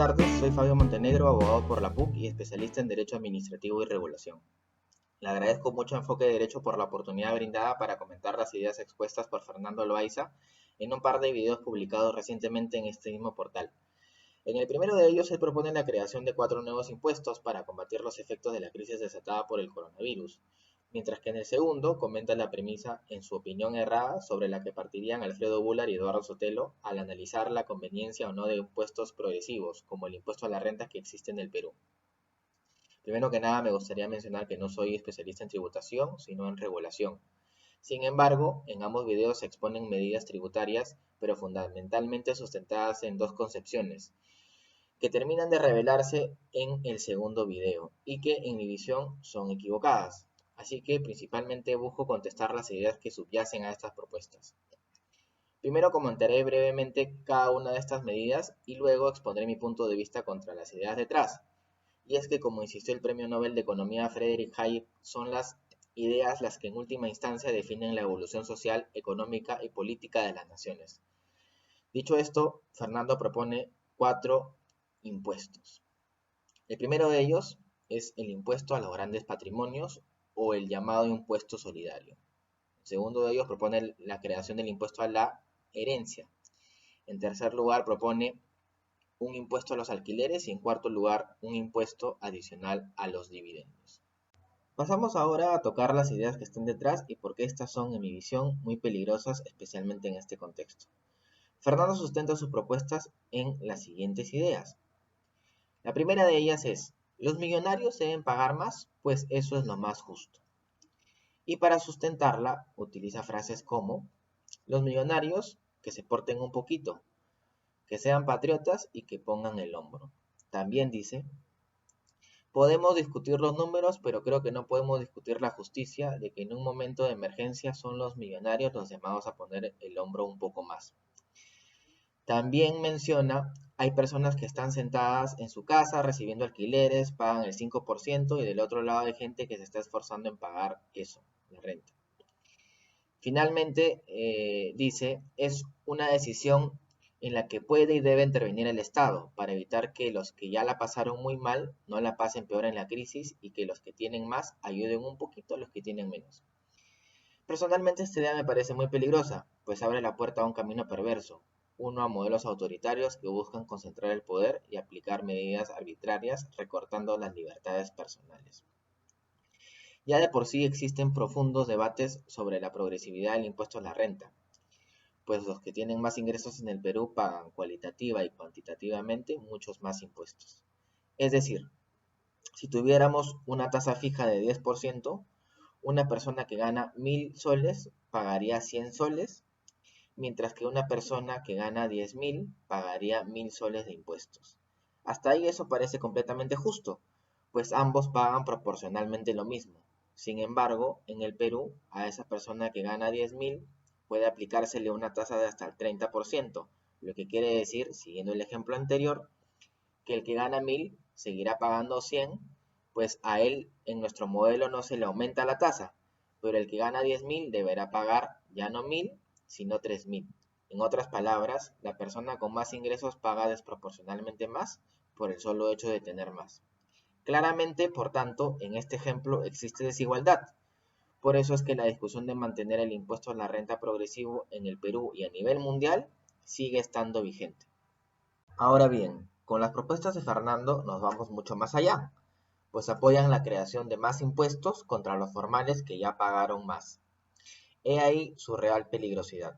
tardes, soy Fabio Montenegro, abogado por la PUC y especialista en Derecho Administrativo y Regulación. Le agradezco mucho a Enfoque de Derecho por la oportunidad brindada para comentar las ideas expuestas por Fernando Loaiza en un par de videos publicados recientemente en este mismo portal. En el primero de ellos, él propone la creación de 4 nuevos impuestos para combatir los efectos de la crisis desatada por el coronavirus, mientras que en el segundo comenta la premisa, en su opinión errada, sobre la que partirían Alfredo Bular y Eduardo Sotelo al analizar la conveniencia o no de impuestos progresivos, como el impuesto a la renta que existe en el Perú. Primero que nada, me gustaría mencionar que no soy especialista en tributación, sino en regulación. Sin embargo, en ambos videos se exponen medidas tributarias, pero fundamentalmente sustentadas en dos concepciones, que terminan de revelarse en el segundo video y que en mi visión son equivocadas. Así que principalmente busco contestar las ideas que subyacen a estas propuestas. Primero comentaré brevemente cada una de estas medidas y luego expondré mi punto de vista contra las ideas detrás. Y es que, como insistió el Premio Nobel de Economía Friedrich Hayek, son las ideas las que en última instancia definen la evolución social, económica y política de las naciones. Dicho esto, Fernando propone 4 impuestos. El primero de ellos es el impuesto a los grandes patrimonios o el llamado impuesto solidario. El segundo de ellos propone la creación del impuesto a la herencia. En tercer lugar, propone un impuesto a los alquileres y en cuarto lugar, un impuesto adicional a los dividendos. Pasamos ahora a tocar las ideas que están detrás y por qué estas son, en mi visión, muy peligrosas, especialmente en este contexto. Fernando sustenta sus propuestas en las siguientes ideas. La primera de ellas es, los millonarios deben pagar más, pues eso es lo más justo. Y para sustentarla, utiliza frases como, los millonarios que se porten un poquito, que sean patriotas y que pongan el hombro. También dice, podemos discutir los números, pero creo que no podemos discutir la justicia de que en un momento de emergencia son los millonarios los llamados a poner el hombro un poco más. También menciona, hay personas que están sentadas en su casa recibiendo alquileres, pagan el 5% y del otro lado hay gente que se está esforzando en pagar eso, la renta. Finalmente, dice, es una decisión en la que puede y debe intervenir el Estado para evitar que los que ya la pasaron muy mal no la pasen peor en la crisis y que los que tienen más ayuden un poquito a los que tienen menos. Personalmente esta idea me parece muy peligrosa, pues abre la puerta a un camino perverso, uno a modelos autoritarios que buscan concentrar el poder y aplicar medidas arbitrarias recortando las libertades personales. Ya de por sí existen profundos debates sobre la progresividad del impuesto a la renta, pues los que tienen más ingresos en el Perú pagan cualitativa y cuantitativamente muchos más impuestos. Es decir, si tuviéramos una tasa fija de 10%, una persona que gana 1.000 soles pagaría 100 soles, mientras que una persona que gana 10.000 pagaría 1.000 soles de impuestos. Hasta ahí eso parece completamente justo, pues ambos pagan proporcionalmente lo mismo. Sin embargo, en el Perú, a esa persona que gana 10.000 puede aplicársele una tasa de hasta el 30%, lo que quiere decir, siguiendo el ejemplo anterior, que el que gana 1.000 seguirá pagando 100, pues a él en nuestro modelo no se le aumenta la tasa, pero el que gana 10.000 deberá pagar ya no 1.000, sino 3.000. En otras palabras, la persona con más ingresos paga desproporcionalmente más por el solo hecho de tener más. Claramente, por tanto, en este ejemplo existe desigualdad. Por eso es que la discusión de mantener el impuesto a la renta progresivo en el Perú y a nivel mundial sigue estando vigente. Ahora bien, con las propuestas de Fernando nos vamos mucho más allá, pues apoyan la creación de más impuestos contra los formales que ya pagaron más. He ahí su real peligrosidad.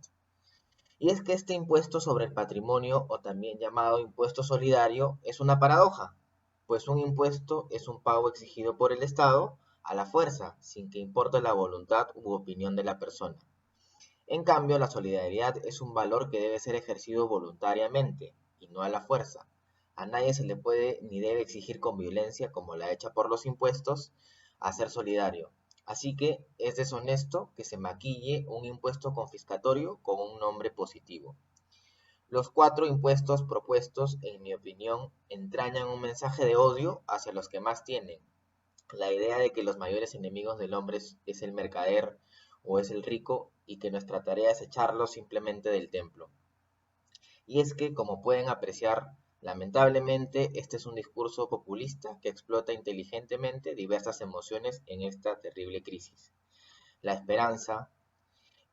Y es que este impuesto sobre el patrimonio, o también llamado impuesto solidario, es una paradoja, pues un impuesto es un pago exigido por el Estado a la fuerza, sin que importe la voluntad u opinión de la persona. En cambio, la solidaridad es un valor que debe ser ejercido voluntariamente y no a la fuerza. A nadie se le puede ni debe exigir con violencia, como la hecha por los impuestos, a ser solidario. Así que es deshonesto que se maquille un impuesto confiscatorio con un nombre positivo. Los 4 impuestos propuestos, en mi opinión, entrañan un mensaje de odio hacia los que más tienen. La idea de que los mayores enemigos del hombre es el mercader o es el rico y que nuestra tarea es echarlo simplemente del templo. Y es que, como pueden apreciar, Lamentablemente, este es un discurso populista que explota inteligentemente diversas emociones en esta terrible crisis. La esperanza,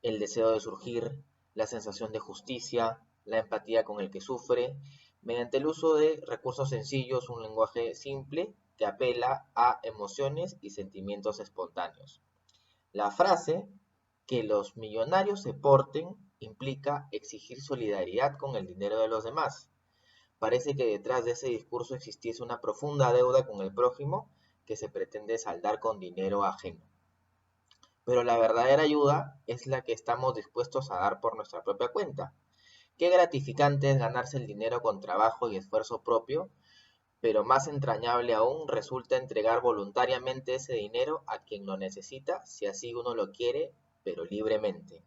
el deseo de surgir, la sensación de justicia, la empatía con el que sufre, mediante el uso de recursos sencillos, un lenguaje simple que apela a emociones y sentimientos espontáneos. La frase "que los millonarios se porten" implica exigir solidaridad con el dinero de los demás. Parece que detrás de ese discurso existiese una profunda deuda con el prójimo que se pretende saldar con dinero ajeno. Pero la verdadera ayuda es la que estamos dispuestos a dar por nuestra propia cuenta. Qué gratificante es ganarse el dinero con trabajo y esfuerzo propio, pero más entrañable aún resulta entregar voluntariamente ese dinero a quien lo necesita, si así uno lo quiere, pero libremente.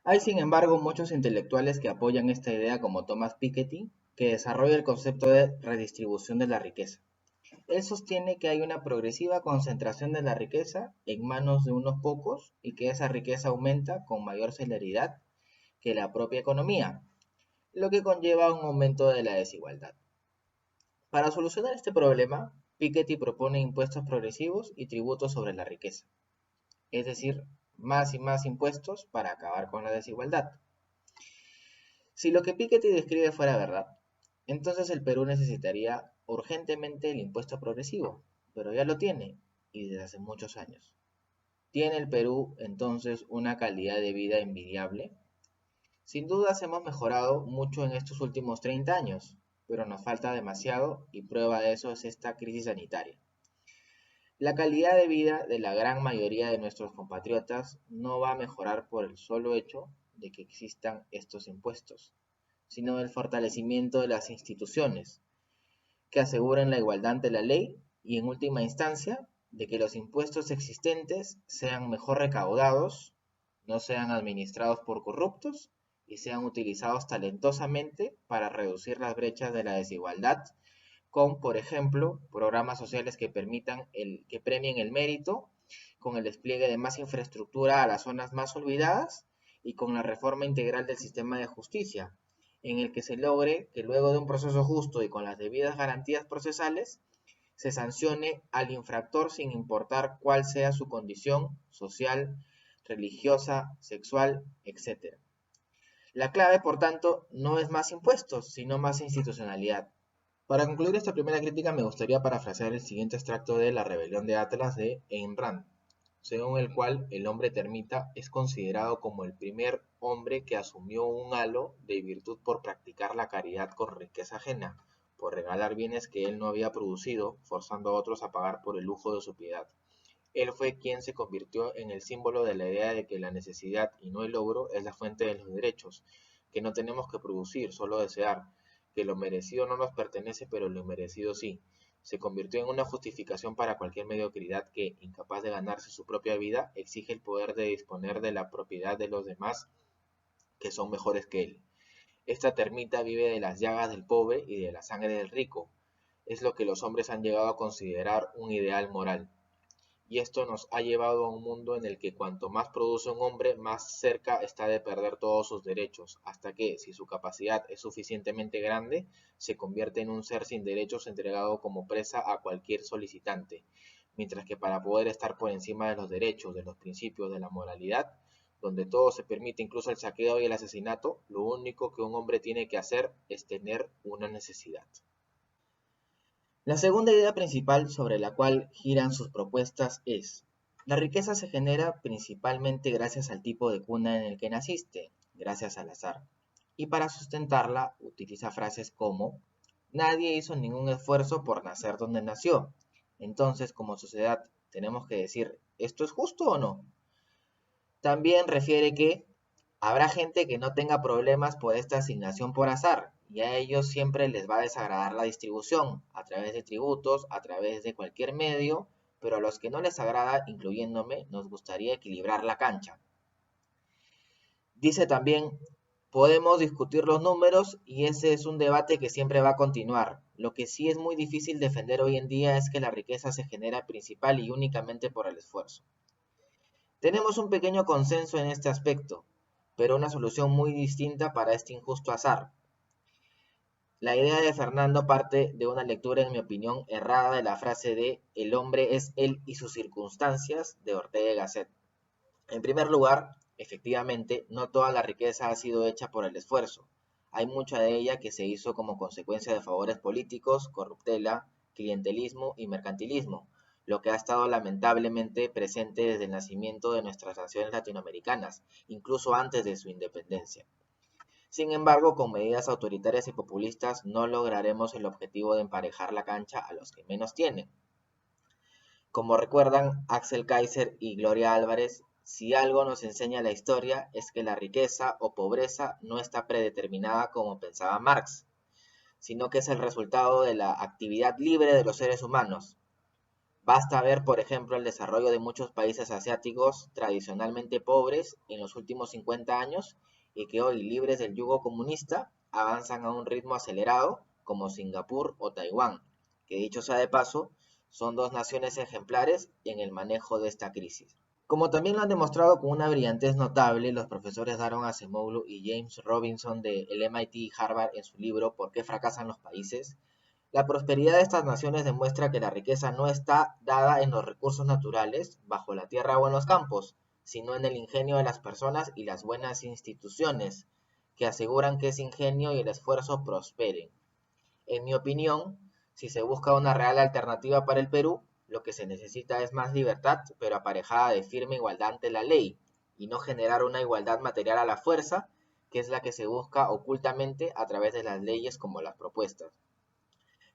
Hay sin embargo muchos intelectuales que apoyan esta idea como Thomas Piketty, que desarrolla el concepto de redistribución de la riqueza. Él sostiene que hay una progresiva concentración de la riqueza en manos de unos pocos y que esa riqueza aumenta con mayor celeridad que la propia economía, lo que conlleva un aumento de la desigualdad. Para solucionar este problema, Piketty propone impuestos progresivos y tributos sobre la riqueza, es decir, más y más impuestos para acabar con la desigualdad. Si lo que Piketty describe fuera verdad, entonces el Perú necesitaría urgentemente el impuesto progresivo, pero ya lo tiene, y desde hace muchos años. ¿Tiene el Perú entonces una calidad de vida envidiable? Sin dudas hemos mejorado mucho en estos últimos 30 años, pero nos falta demasiado y prueba de eso es esta crisis sanitaria. La calidad de vida de la gran mayoría de nuestros compatriotas no va a mejorar por el solo hecho de que existan estos impuestos, sino el fortalecimiento de las instituciones, que aseguren la igualdad ante la ley y, en última instancia, de que los impuestos existentes sean mejor recaudados, no sean administrados por corruptos y sean utilizados talentosamente para reducir las brechas de la desigualdad con, por ejemplo, programas sociales que que premien el mérito, con el despliegue de más infraestructura a las zonas más olvidadas y con la reforma integral del sistema de justicia, en el que se logre que luego de un proceso justo y con las debidas garantías procesales, se sancione al infractor sin importar cuál sea su condición social, religiosa, sexual, etc. La clave, por tanto, no es más impuestos, sino más institucionalidad. Para concluir esta primera crítica me gustaría parafrasear el siguiente extracto de La rebelión de Atlas de Ayn Rand, según el cual el hombre termita es considerado como el primer hombre que asumió un halo de virtud por practicar la caridad con riqueza ajena, por regalar bienes que él no había producido, forzando a otros a pagar por el lujo de su piedad. Él fue quien se convirtió en el símbolo de la idea de que la necesidad y no el logro es la fuente de los derechos, que no tenemos que producir, solo desear, que lo merecido no nos pertenece, pero lo merecido sí. Se convirtió en una justificación para cualquier mediocridad que, incapaz de ganarse su propia vida, exige el poder de disponer de la propiedad de los demás que son mejores que él. Esta termita vive de las llagas del pobre y de la sangre del rico. Es lo que los hombres han llegado a considerar un ideal moral. Y esto nos ha llevado a un mundo en el que cuanto más produce un hombre, más cerca está de perder todos sus derechos, hasta que, si su capacidad es suficientemente grande, se convierte en un ser sin derechos entregado como presa a cualquier solicitante, mientras que para poder estar por encima de los derechos, de los principios, de la moralidad, donde todo se permite, incluso el saqueo y el asesinato, lo único que un hombre tiene que hacer es tener una necesidad. La segunda idea principal sobre la cual giran sus propuestas es: la riqueza se genera principalmente gracias al tipo de cuna en el que naciste, gracias al azar. Y para sustentarla utiliza frases como: nadie hizo ningún esfuerzo por nacer donde nació. Entonces, como sociedad, tenemos que decir, ¿esto es justo o no? También refiere que habrá gente que no tenga problemas por esta asignación por azar, y a ellos siempre les va a desagradar la distribución, a través de tributos, a través de cualquier medio, pero a los que no les agrada, incluyéndome, nos gustaría equilibrar la cancha. Dice también, podemos discutir los números y ese es un debate que siempre va a continuar. Lo que sí es muy difícil defender hoy en día es que la riqueza se genera principal y únicamente por el esfuerzo. Tenemos un pequeño consenso en este aspecto, pero una solución muy distinta para este injusto azar. La idea de Fernando parte de una lectura, en mi opinión, errada de la frase de "el hombre es él y sus circunstancias" de Ortega y Gasset. En primer lugar, efectivamente, no toda la riqueza ha sido hecha por el esfuerzo. Hay mucha de ella que se hizo como consecuencia de favores políticos, corruptela, clientelismo y mercantilismo, lo que ha estado lamentablemente presente desde el nacimiento de nuestras naciones latinoamericanas, incluso antes de su independencia. Sin embargo, con medidas autoritarias y populistas no lograremos el objetivo de emparejar la cancha a los que menos tienen. Como recuerdan Axel Kaiser y Gloria Álvarez, si algo nos enseña la historia es que la riqueza o pobreza no está predeterminada como pensaba Marx, sino que es el resultado de la actividad libre de los seres humanos. Basta ver, por ejemplo, el desarrollo de muchos países asiáticos tradicionalmente pobres en los últimos 50 años y que hoy, libres del yugo comunista, avanzan a un ritmo acelerado, como Singapur o Taiwán, que dicho sea de paso, son dos naciones ejemplares en el manejo de esta crisis. Como también lo han demostrado con una brillantez notable los profesores Daron Acemoglu y James Robinson del MIT y Harvard en su libro ¿Por qué fracasan los países?, la prosperidad de estas naciones demuestra que la riqueza no está dada en los recursos naturales, bajo la tierra o en los campos, sino en el ingenio de las personas y las buenas instituciones, que aseguran que ese ingenio y el esfuerzo prosperen. En mi opinión, si se busca una real alternativa para el Perú, lo que se necesita es más libertad, pero aparejada de firme igualdad ante la ley, y no generar una igualdad material a la fuerza, que es la que se busca ocultamente a través de las leyes como las propuestas.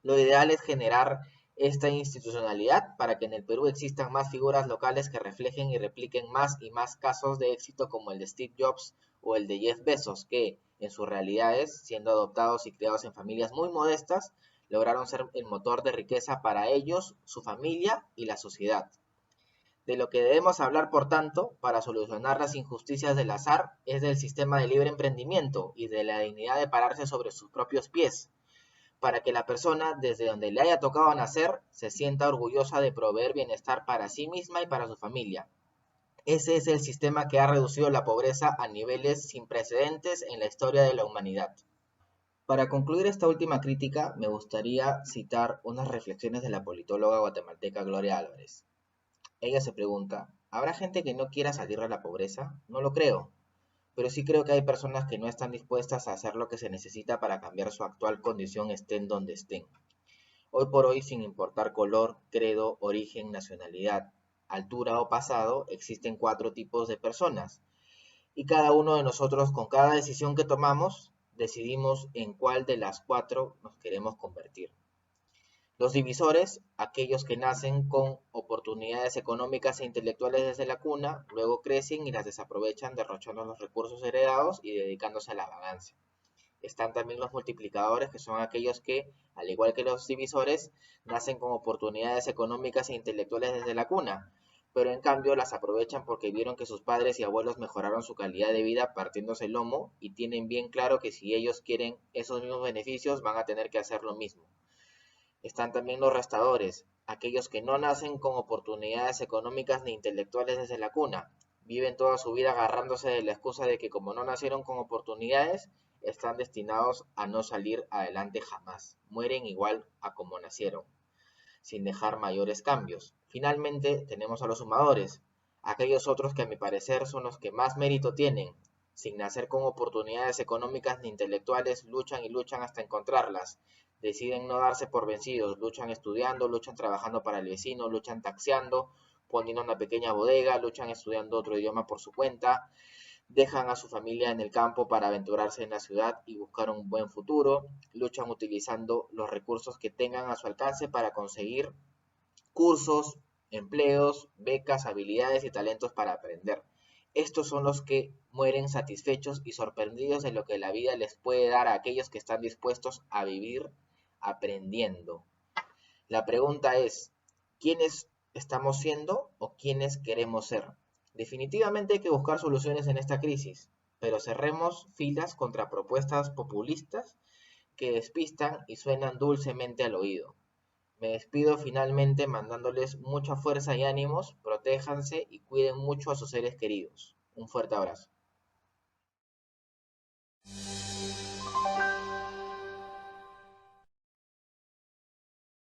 Lo ideal es generar esta institucionalidad para que en el Perú existan más figuras locales que reflejen y repliquen más y más casos de éxito como el de Steve Jobs o el de Jeff Bezos, que en sus realidades, siendo adoptados y criados en familias muy modestas, lograron ser el motor de riqueza para ellos, su familia y la sociedad. De lo que debemos hablar, por tanto, para solucionar las injusticias del azar, es del sistema de libre emprendimiento y de la dignidad de pararse sobre sus propios pies, para que la persona, desde donde le haya tocado nacer, se sienta orgullosa de proveer bienestar para sí misma y para su familia. Ese es el sistema que ha reducido la pobreza a niveles sin precedentes en la historia de la humanidad. Para concluir esta última crítica, me gustaría citar unas reflexiones de la politóloga guatemalteca Gloria Álvarez. Ella se pregunta, ¿habrá gente que no quiera salir de la pobreza? No lo creo, pero sí creo que hay personas que no están dispuestas a hacer lo que se necesita para cambiar su actual condición, estén donde estén. Hoy por hoy, sin importar color, credo, origen, nacionalidad, altura o pasado, existen 4 tipos de personas. Y cada uno de nosotros, con cada decisión que tomamos, decidimos en cuál de las 4 nos queremos convertir. Los divisores, aquellos que nacen con oportunidades económicas e intelectuales desde la cuna, luego crecen y las desaprovechan derrochando los recursos heredados y dedicándose a la vagancia. Están también los multiplicadores, que son aquellos que, al igual que los divisores, nacen con oportunidades económicas e intelectuales desde la cuna, pero en cambio las aprovechan porque vieron que sus padres y abuelos mejoraron su calidad de vida partiéndose el lomo y tienen bien claro que si ellos quieren esos mismos beneficios van a tener que hacer lo mismo. Están también los restadores, aquellos que no nacen con oportunidades económicas ni intelectuales desde la cuna, viven toda su vida agarrándose de la excusa de que como no nacieron con oportunidades, están destinados a no salir adelante jamás, mueren igual a como nacieron, sin dejar mayores cambios. Finalmente tenemos a los sumadores, aquellos otros que a mi parecer son los que más mérito tienen, sin nacer con oportunidades económicas ni intelectuales, luchan y luchan hasta encontrarlas, deciden no darse por vencidos, luchan estudiando, luchan trabajando para el vecino, luchan taxiando, poniendo una pequeña bodega, luchan estudiando otro idioma por su cuenta, dejan a su familia en el campo para aventurarse en la ciudad y buscar un buen futuro, luchan utilizando los recursos que tengan a su alcance para conseguir cursos, empleos, becas, habilidades y talentos para aprender. Estos son los que mueren satisfechos y sorprendidos de lo que la vida les puede dar a aquellos que están dispuestos a vivir aprendiendo. La pregunta es, ¿quiénes estamos siendo o quiénes queremos ser? Definitivamente hay que buscar soluciones en esta crisis, pero cerremos filas contra propuestas populistas que despistan y suenan dulcemente al oído. Me despido finalmente mandándoles mucha fuerza y ánimos, protéjanse y cuiden mucho a sus seres queridos. Un fuerte abrazo.